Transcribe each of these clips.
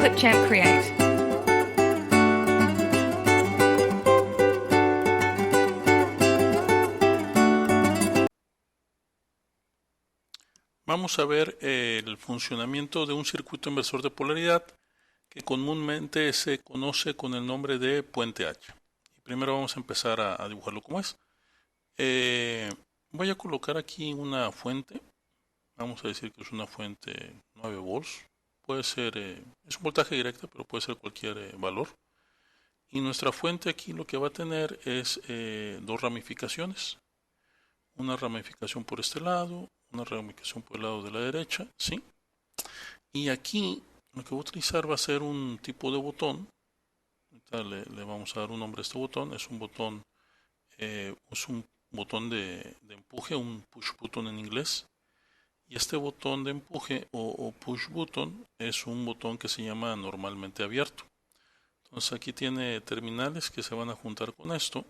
Clipchamp Create. Vamos a ver el funcionamiento de un circuito inversor de polaridad que comúnmente se conoce con el nombre de puente H. Y primero vamos a empezar a dibujarlo como es. Voy a colocar aquí una fuente. Vamos a decir que es una fuente 9 volts. Puede ser, es un voltaje directo, pero puede ser cualquier valor. Y nuestra fuente aquí lo que va a tener es dos ramificaciones. Una ramificación por este lado, una ramificación por el lado de la derecha, ¿sí? Y aquí lo que voy a utilizar va a ser un tipo de botón. Le vamos a dar un nombre a este botón. Es un botón, de empuje, un push button en inglés. Y este botón de empuje o push button es un botón que se llama normalmente abierto. Entonces aquí tiene terminales que se van a juntar con esto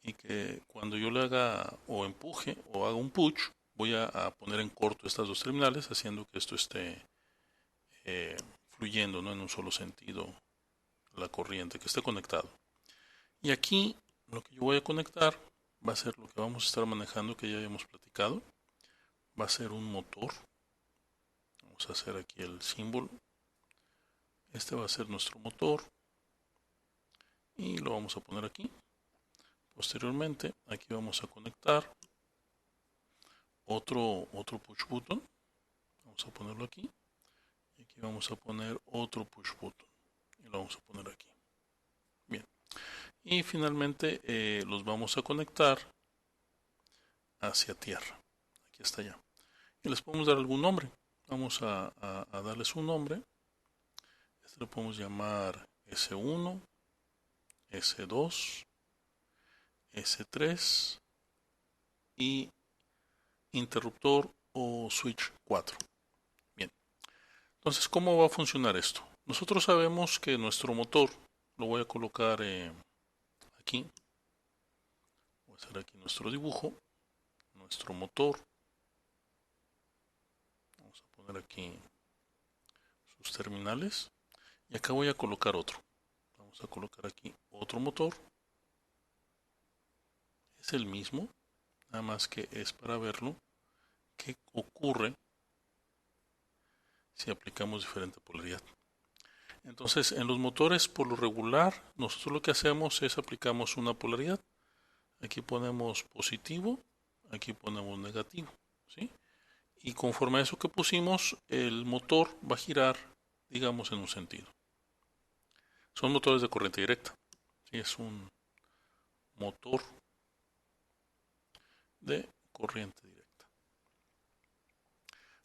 y que cuando yo le haga o empuje o haga un push, voy a poner en corto estas dos terminales haciendo que esto esté fluyendo, ¿no?, en un solo sentido la corriente, que esté conectado. Y aquí lo que yo voy a conectar va a ser lo que vamos a estar manejando, que ya habíamos platicado. Va a ser un motor. Vamos a hacer aquí el símbolo. Este va a ser nuestro motor y lo vamos a poner aquí. Posteriormente aquí vamos a conectar otro push button. Vamos a ponerlo aquí. Y aquí vamos a poner otro push button y lo vamos a poner aquí. Bien. Y finalmente los vamos a conectar hacia tierra. Aquí está ya. Y les podemos dar algún nombre. Vamos a darles un nombre. Este lo podemos llamar S1, S2, S3 y interruptor o switch 4. Bien. Entonces, ¿cómo va a funcionar esto? Nosotros sabemos que nuestro motor, lo voy a colocar aquí. Voy a hacer aquí nuestro dibujo. Nuestro motor. Vamos a poner aquí sus terminales. Y acá voy a colocar otro. Vamos a colocar aquí otro motor. Es el mismo, nada más que es para verlo qué ocurre si aplicamos diferente polaridad. Entonces, en los motores, por lo regular, nosotros lo que hacemos es aplicamos una polaridad. Aquí ponemos positivo, aquí ponemos negativo, ¿sí? Y conforme a eso que pusimos, el motor va a girar, digamos, en un sentido. Son motores de corriente directa, ¿sí? Es un motor de corriente directa.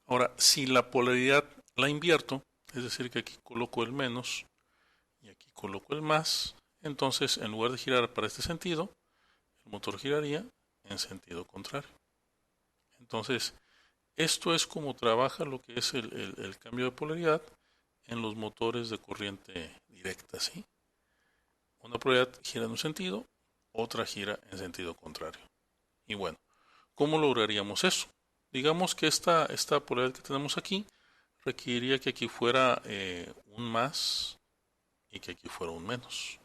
Ahora, si la polaridad la invierto, es decir, que aquí coloco el menos y aquí coloco el más, entonces en lugar de girar para este sentido, el motor giraría en sentido contrario. Entonces, esto es como trabaja lo que es el cambio de polaridad en los motores de corriente directa, ¿sí? Una polaridad gira en un sentido, otra gira en sentido contrario. Y bueno, ¿cómo lograríamos eso? Digamos que esta polaridad que tenemos aquí requeriría que aquí fuera un más y que aquí fuera un menos.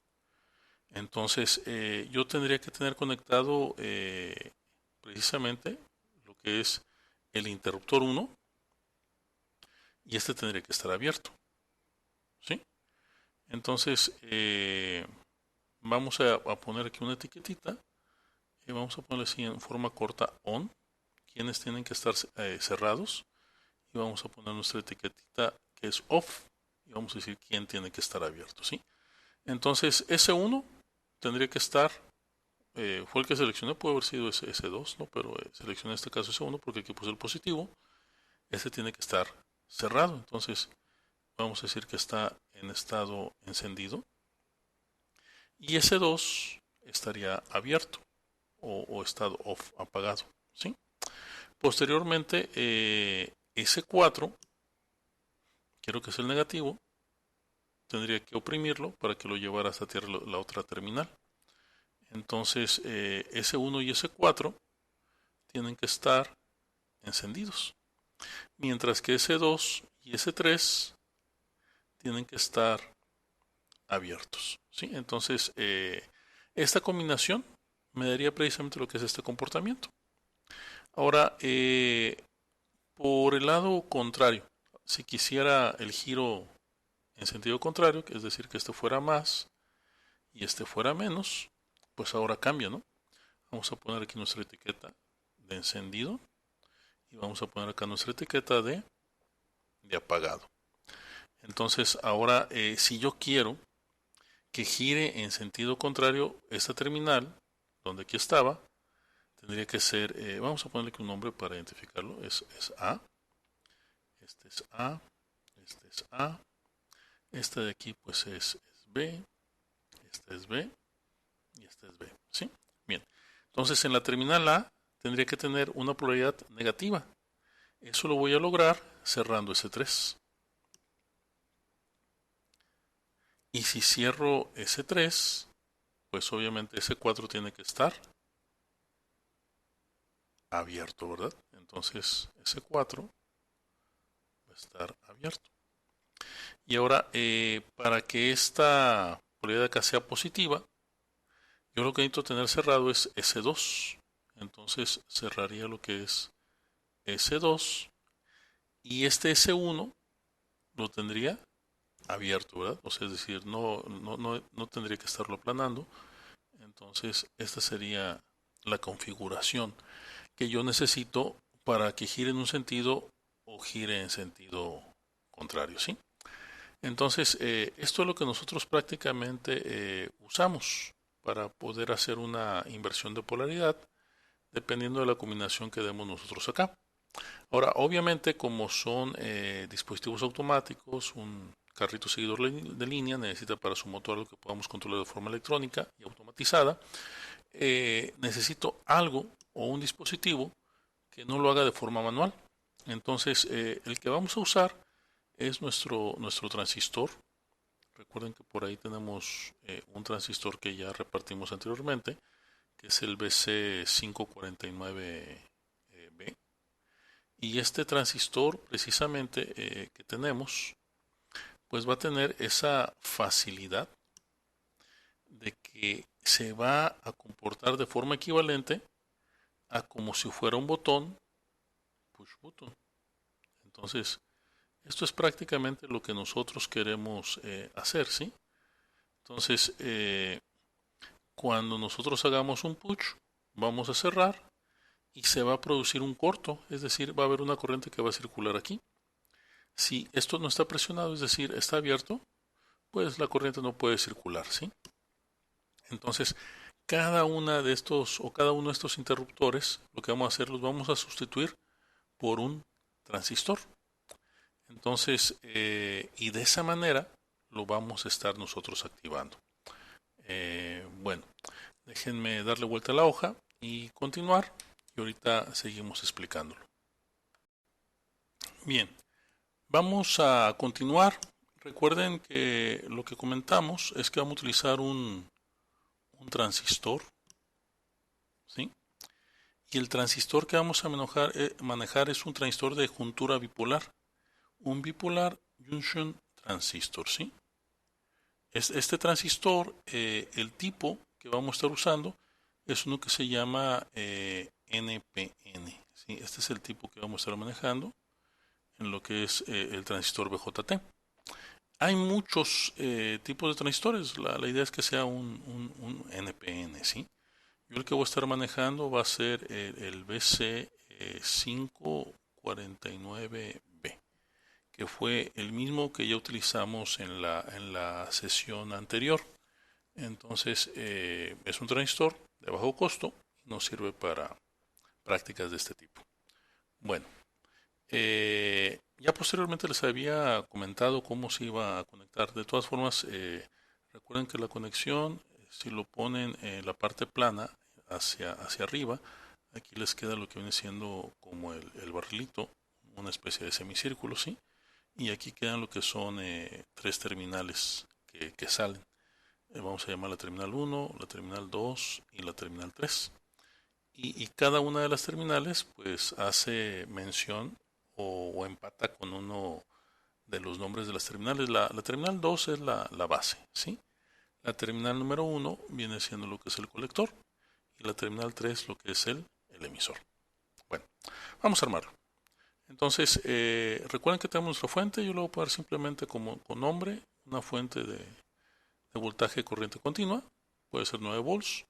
Entonces yo tendría que tener conectado precisamente lo que es el interruptor 1 y este tendría que estar abierto, ¿sí? Entonces vamos a poner aquí una etiquetita y vamos a ponerle así en forma corta on, quienes tienen que estar cerrados, y vamos a poner nuestra etiquetita que es off y vamos a decir quién tiene que estar abierto, ¿sí? Entonces S1 tendría que estar, fue el que seleccioné, puede haber sido S2, ¿no? Pero seleccioné en este caso S1 porque aquí puse el positivo. Este tiene que estar cerrado, entonces vamos a decir que está en estado encendido. Y S2 estaría abierto o estado off, apagado, ¿sí? Posteriormente, S4, quiero que sea el negativo, tendría que oprimirlo para que lo llevara hasta tierra la otra terminal. Entonces S1 y S4 tienen que estar encendidos, mientras que S2 y S3 tienen que estar abiertos, ¿sí? Entonces, esta combinación me daría precisamente lo que es este comportamiento. Ahora, por el lado contrario, si quisiera el giro en sentido contrario, es decir, que este fuera más y este fuera menos, pues ahora cambia, ¿no? Vamos a poner aquí nuestra etiqueta de encendido y vamos a poner acá nuestra etiqueta de apagado. Entonces, ahora, si yo quiero que gire en sentido contrario esta terminal, donde aquí estaba, tendría que ser, vamos a ponerle aquí un nombre para identificarlo, es A, este es A, este es A, este de aquí pues es B, este es B y este es B, ¿sí? Bien, entonces en la terminal A tendría que tener una polaridad negativa. Eso lo voy a lograr cerrando ese 3. Y si cierro ese 3, pues obviamente ese 4 tiene que estar abierto, ¿verdad? Entonces ese 4 va a estar abierto. Y ahora, para que esta polaridad de acá sea positiva, yo lo que necesito tener cerrado es S2. Entonces cerraría lo que es S2 y este S1 lo tendría abierto, ¿verdad? O sea, es decir, no tendría que estarlo aplanando. Entonces, esta sería la configuración que yo necesito para que gire en un sentido o gire en sentido contrario, ¿sí? Entonces, esto es lo que nosotros prácticamente usamos para poder hacer una inversión de polaridad dependiendo de la combinación que demos nosotros acá. Ahora, obviamente, como son dispositivos automáticos, un carrito seguidor de línea necesita para su motor algo que podamos controlar de forma electrónica y automatizada. Necesito algo o un dispositivo que no lo haga de forma manual. Entonces, el que vamos a usar es nuestro transistor. Recuerden que por ahí tenemos un transistor que ya repartimos anteriormente, que es el BC549B. Y este transistor, precisamente, que tenemos, pues va a tener esa facilidad de que se va a comportar de forma equivalente a como si fuera un botón push button. Entonces, esto es prácticamente lo que nosotros queremos hacer, ¿sí? Entonces, cuando nosotros hagamos un push, vamos a cerrar y se va a producir un corto, es decir, va a haber una corriente que va a circular aquí. Si esto no está presionado, es decir, está abierto, pues la corriente no puede circular, ¿sí? Entonces, cada una de estos o cada uno de estos interruptores, lo que vamos a hacer, los vamos a sustituir por un transistor. Entonces, y de esa manera lo vamos a estar nosotros activando. Bueno, déjenme darle vuelta a la hoja y continuar. Y ahorita seguimos explicándolo. Bien, vamos a continuar. Recuerden que lo que comentamos es que vamos a utilizar un transistor, ¿sí? Y el transistor que vamos a manejar es un transistor de juntura bipolar, un bipolar junction transistor, ¿sí? Este transistor, el tipo que vamos a estar usando es uno que se llama NPN, ¿sí? Este es el tipo que vamos a estar manejando en lo que es el transistor BJT. Hay muchos tipos de transistores, la idea es que sea un NPN, ¿sí? Yo el que voy a estar manejando va a ser el BC549B, que fue el mismo que ya utilizamos en la sesión anterior. Entonces es un transistor de bajo costo y nos sirve para prácticas de este tipo. Bueno, ya posteriormente les había comentado cómo se iba a conectar. De todas formas, recuerden que la conexión, si lo ponen en la parte plana hacia arriba, aquí les queda lo que viene siendo como el barrilito, una especie de semicírculo, ¿sí? Y aquí quedan lo que son tres terminales que salen. Vamos a llamar la terminal 1, la terminal 2 y la terminal 3. Y cada una de las terminales pues hace mención o empata con uno de los nombres de las terminales. La terminal 2 es la base, ¿sí? La terminal número 1 viene siendo lo que es el colector y la terminal 3 lo que es el emisor. Bueno, vamos a armarlo. Entonces, recuerden que tenemos nuestra fuente. Yo lo voy a poner simplemente como con nombre, una fuente de voltaje corriente continua. Puede ser 9 volts.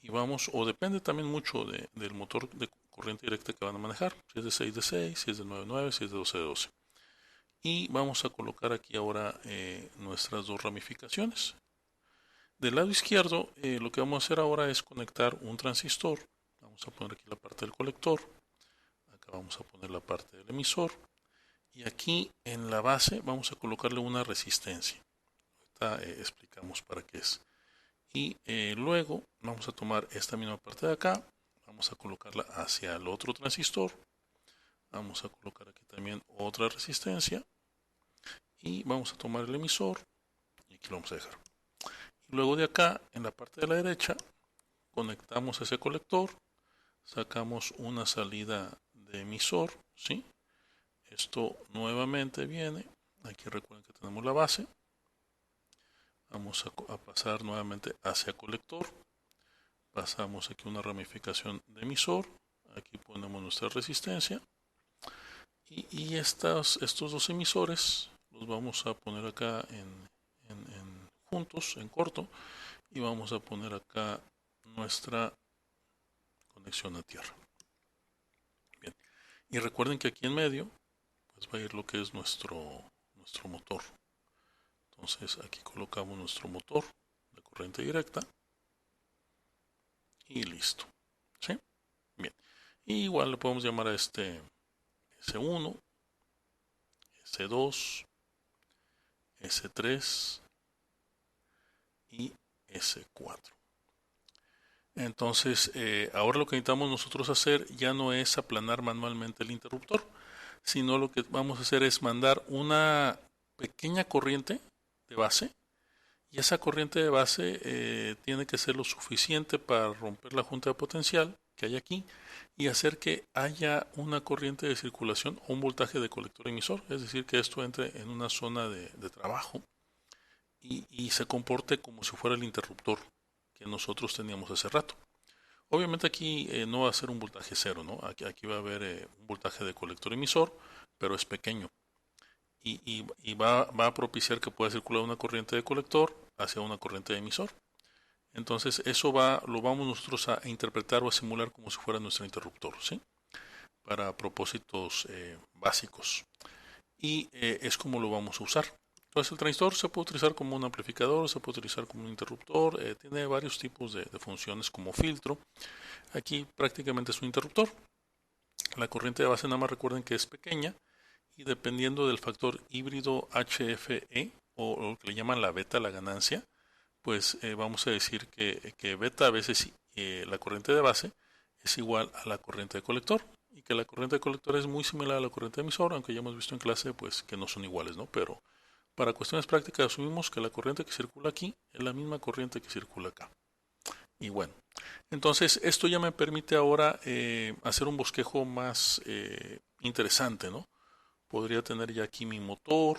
Y vamos, o depende también mucho del motor de corriente directa que van a manejar. Si es de 6 de 6, si es de 9 de 9, si es de 12 de 12. Y vamos a colocar aquí ahora nuestras dos ramificaciones. Del lado izquierdo, lo que vamos a hacer ahora es conectar un transistor. Vamos a poner aquí la parte del colector. Acá vamos a poner la parte del emisor. Y aquí en la base vamos a colocarle una resistencia. Ahorita explicamos para qué es. Y luego vamos a tomar esta misma parte de acá. Vamos a colocarla hacia el otro transistor. Vamos a colocar aquí también otra resistencia. Y vamos a tomar el emisor. Y aquí lo vamos a dejar. Y luego de acá, en la parte de la derecha, conectamos ese colector. Sacamos una salida de emisor, ¿sí? Esto nuevamente viene, aquí recuerden que tenemos la base, vamos a pasar nuevamente hacia colector, pasamos aquí una ramificación de emisor, aquí ponemos nuestra resistencia y estos dos emisores los vamos a poner acá juntos, en corto, y vamos a poner acá nuestra conexión a tierra. Bien, y recuerden que aquí en medio pues va a ir lo que es nuestro motor. Entonces aquí colocamos nuestro motor de corriente directa y listo. ¿Sí? Bien. Y igual le podemos llamar a este S1, S2, S3 y S4. Entonces ahora lo que necesitamos nosotros hacer ya no es aplanar manualmente el interruptor, sino lo que vamos a hacer es mandar una pequeña corriente de base, y esa corriente de base tiene que ser lo suficiente para romper la junta de potencial que hay aquí y hacer que haya una corriente de circulación o un voltaje de colector emisor, es decir, que esto entre en una zona de trabajo y se comporte como si fuera el interruptor que nosotros teníamos hace rato. Obviamente aquí no va a ser un voltaje cero, ¿no? Aquí va a haber un voltaje de colector emisor, pero es pequeño. Y va a propiciar que pueda circular una corriente de colector hacia una corriente de emisor. Entonces eso lo vamos nosotros a interpretar o a simular como si fuera nuestro interruptor, ¿sí? Para propósitos básicos. Y es como lo vamos a usar. Entonces el transistor se puede utilizar como un amplificador, se puede utilizar como un interruptor, tiene varios tipos de funciones como filtro. Aquí prácticamente es un interruptor. La corriente de base nada más recuerden que es pequeña y dependiendo del factor híbrido HFE o lo que le llaman la beta, la ganancia, pues vamos a decir que beta a veces la corriente de base es igual a la corriente de colector y que la corriente de colector es muy similar a la corriente de emisor, aunque ya hemos visto en clase pues que no son iguales, ¿no? Pero para cuestiones prácticas asumimos que la corriente que circula aquí es la misma corriente que circula acá. Y bueno, entonces esto ya me permite ahora hacer un bosquejo más interesante, ¿no? Podría tener ya aquí mi motor,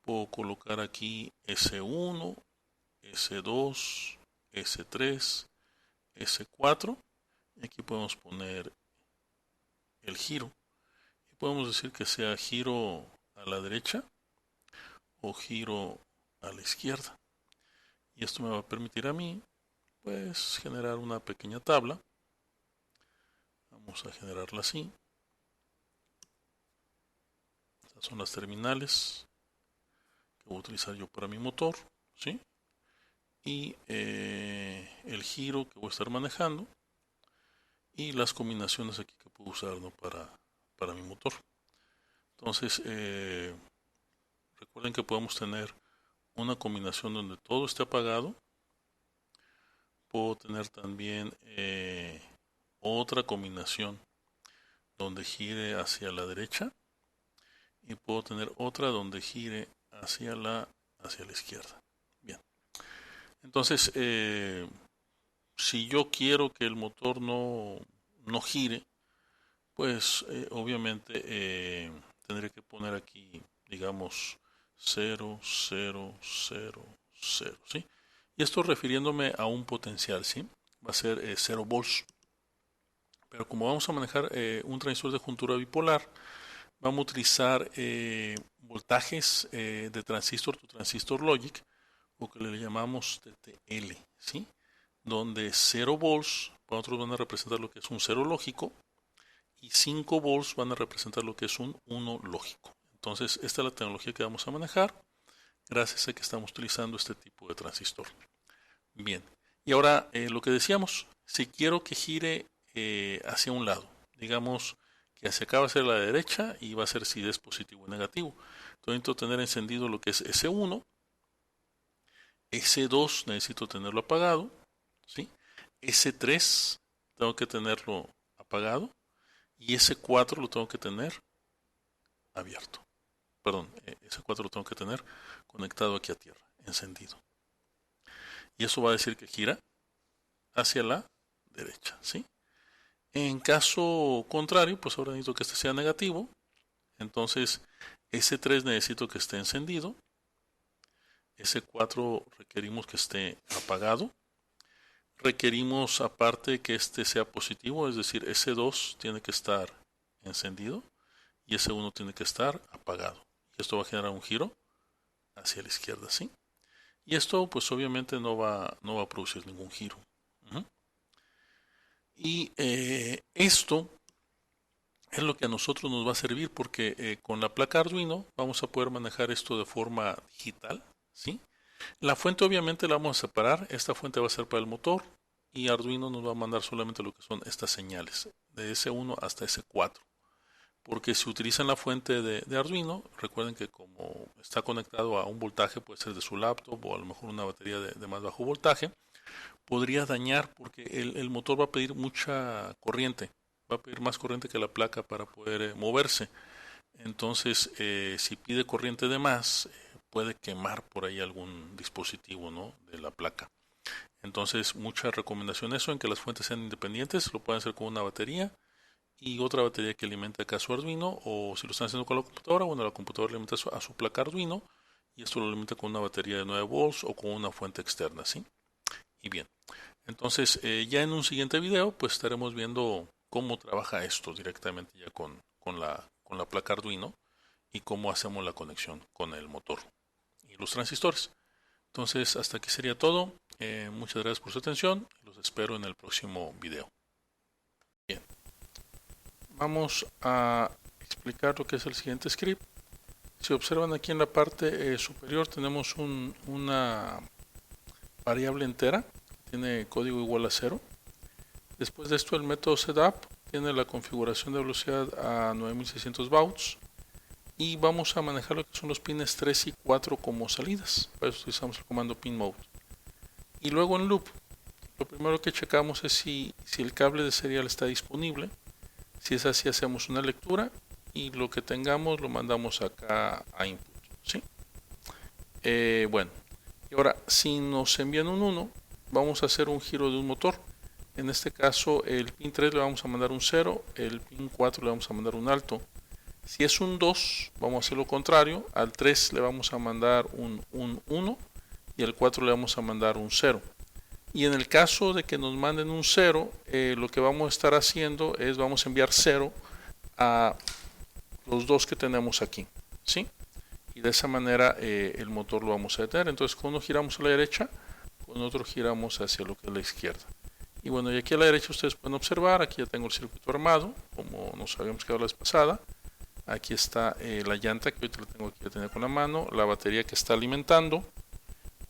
puedo colocar aquí S1, S2, S3, S4, y aquí podemos poner el giro, y podemos decir que sea giro a la derecha o giro a la izquierda, y esto me va a permitir a mí pues generar una pequeña tabla. Vamos a generarla así. Estas son las terminales que voy a utilizar yo para mi motor, ¿sí? Y el giro que voy a estar manejando y las combinaciones aquí que puedo usar, ¿no? para mi motor. Entonces recuerden que podemos tener una combinación donde todo esté apagado. Puedo tener también otra combinación donde gire hacia la derecha y puedo tener otra donde gire hacia la izquierda. Bien, entonces si yo quiero que el motor no gire, pues obviamente tendré que poner aquí digamos 0, 0, 0, 0, ¿sí? Y esto refiriéndome a un potencial, ¿sí? Va a ser 0 volts. Pero como vamos a manejar un transistor de juntura bipolar, vamos a utilizar voltajes de transistor to transistor logic, o que le llamamos TTL, ¿sí? Donde 0 volts para nosotros van a representar lo que es un 0 lógico y 5 volts van a representar lo que es un 1 lógico. Entonces, esta es la tecnología que vamos a manejar gracias a que estamos utilizando este tipo de transistor. Bien, y ahora lo que decíamos, si quiero que gire hacia un lado, digamos que hacia acá va a ser la derecha y va a ser si es positivo o negativo. Entonces necesito tener encendido lo que es S1, S2 necesito tenerlo apagado, ¿sí? S3 tengo que tenerlo apagado y S4 lo tengo que tener abierto. Perdón, S4 lo tengo que tener conectado aquí a tierra, encendido. Y eso va a decir que gira hacia la derecha, ¿sí? En caso contrario, pues ahora necesito que este sea negativo. Entonces, S3 necesito que esté encendido. S4 requerimos que esté apagado. Requerimos aparte que este sea positivo, es decir, S2 tiene que estar encendido y S1 tiene que estar apagado. Y esto va a generar un giro hacia la izquierda, ¿sí? Y esto pues obviamente no va a producir ningún giro. Y esto es lo que a nosotros nos va a servir porque con la placa Arduino vamos a poder manejar esto de forma digital, ¿sí? La fuente obviamente la vamos a separar, esta fuente va a ser para el motor y Arduino nos va a mandar solamente lo que son estas señales, de S1 hasta S4. Porque si utilizan la fuente de Arduino, recuerden que como está conectado a un voltaje, puede ser de su laptop o a lo mejor una batería de más bajo voltaje, podría dañar porque el motor va a pedir mucha corriente, va a pedir más corriente que la placa para poder moverse. Entonces, si pide corriente de más, puede quemar por ahí algún dispositivo, ¿no?, de la placa. Entonces, mucha recomendación eso en que las fuentes sean independientes, lo pueden hacer con una batería y otra batería que alimente acá su Arduino, o si lo están haciendo con la computadora, bueno, la computadora alimenta a su placa Arduino y esto lo alimenta con una batería de 9 volts o con una fuente externa, ¿sí? Y bien, entonces ya en un siguiente video pues estaremos viendo cómo trabaja esto directamente ya con la placa Arduino y cómo hacemos la conexión con el motor y los transistores. Entonces hasta aquí sería todo. Muchas gracias por su atención. Los espero en el próximo video. Bien, vamos a explicar lo que es el siguiente script. Si observan aquí en la parte superior tenemos una variable entera, tiene código igual a 0. Después de esto el método setup tiene la configuración de velocidad a 9600 bauts y vamos a manejar lo que son los pines 3 y 4 como salidas. Para eso utilizamos el comando pin mode. Y luego en loop, lo primero que checamos es si el cable de serial está disponible. Si es así, hacemos una lectura y lo que tengamos lo mandamos acá a input, ¿sí? Bueno, y ahora si nos envían un 1, vamos a hacer un giro de un motor. En este caso el pin 3 le vamos a mandar un 0, el pin 4 le vamos a mandar un alto. Si es un 2, vamos a hacer lo contrario, al 3 le vamos a mandar un 1 y al 4 le vamos a mandar un 0. Y en el caso de que nos manden un 0, lo que vamos a estar haciendo es vamos a enviar 0 a los dos que tenemos aquí, ¿sí? Y de esa manera el motor lo vamos a detener. Entonces con uno giramos a la derecha, con otro giramos hacia lo que es la izquierda. Y bueno, y aquí a la derecha ustedes pueden observar, aquí ya tengo el circuito armado, como nos habíamos quedado la vez pasada. Aquí está la llanta que ahorita la tengo aquí, la tenía con la mano, la batería que está alimentando.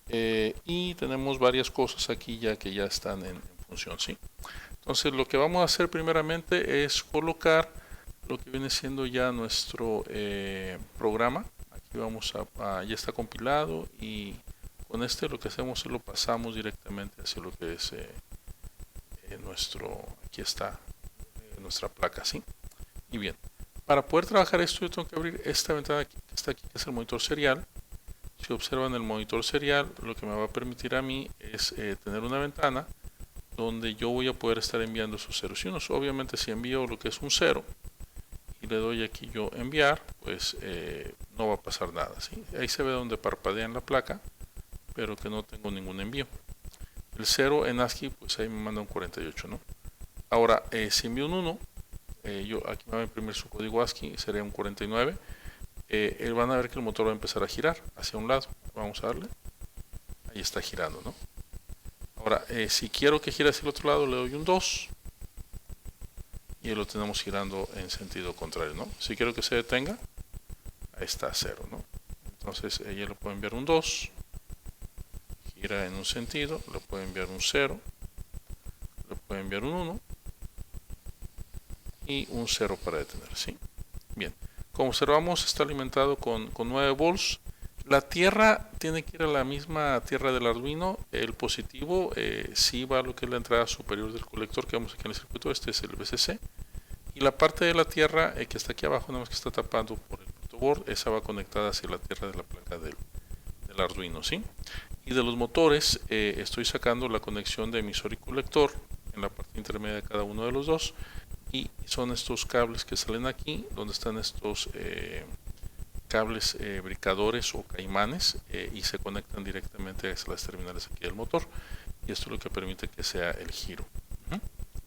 Y tenemos varias cosas aquí ya que ya están en función, ¿sí? Entonces lo que vamos a hacer primeramente es colocar lo que viene siendo ya nuestro programa. Aquí vamos ya está compilado y con este lo que hacemos es lo pasamos directamente hacia lo que es aquí está nuestra placa, ¿sí? Y bien, para poder trabajar esto yo tengo que abrir esta ventana que está aquí, que es el monitor serial. Si observan el monitor serial, lo que me va a permitir a mí es tener una ventana donde yo voy a poder estar enviando esos ceros y unos. Obviamente si envío lo que es un 0 y Si le doy aquí yo enviar, pues no va a pasar nada, ¿sí? Ahí se ve donde parpadea en la placa, pero que no tengo ningún envío. El 0 en ASCII, pues ahí me manda un 48, ¿no? Ahora, si envío un 1, yo aquí me va a imprimir su código ASCII, sería un 49. Van a ver que el motor va a empezar a girar hacia un lado. Vamos a darle. Ahí está girando, ¿no? Ahora, si quiero que gire hacia el otro lado, le doy un 2. Y lo tenemos girando en sentido contrario, ¿no? Si quiero que se detenga, ahí está 0, ¿no? Entonces, ella le puede enviar un 2. Gira en un sentido, le puede enviar un 0. Le puede enviar un 1. Y un 0 para detener, ¿sí? Bien. Como observamos, está alimentado con 9 volts. La tierra tiene que ir a la misma tierra del Arduino. El positivo sí va a lo que es la entrada superior del colector que vemos aquí en el circuito. Este es el VCC. Y la parte de la tierra que está aquí abajo, nada más que está tapando por el protoboard, esa va conectada hacia la tierra de la placa del Arduino, ¿sí? Y de los motores estoy sacando la conexión de emisor y colector en la parte intermedia de cada uno de los dos. Y son estos cables que salen aquí, donde están estos cables bricadores o caimanes y se conectan directamente a las terminales aquí del motor. Y esto es lo que permite que sea el giro.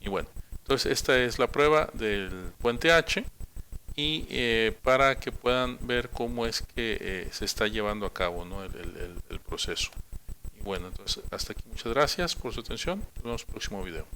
Y bueno, entonces esta es la prueba del puente H. Y para que puedan ver cómo es que se está llevando a cabo, ¿no? el proceso. Y bueno, entonces hasta aquí. Muchas gracias por su atención. Nos vemos en el próximo video.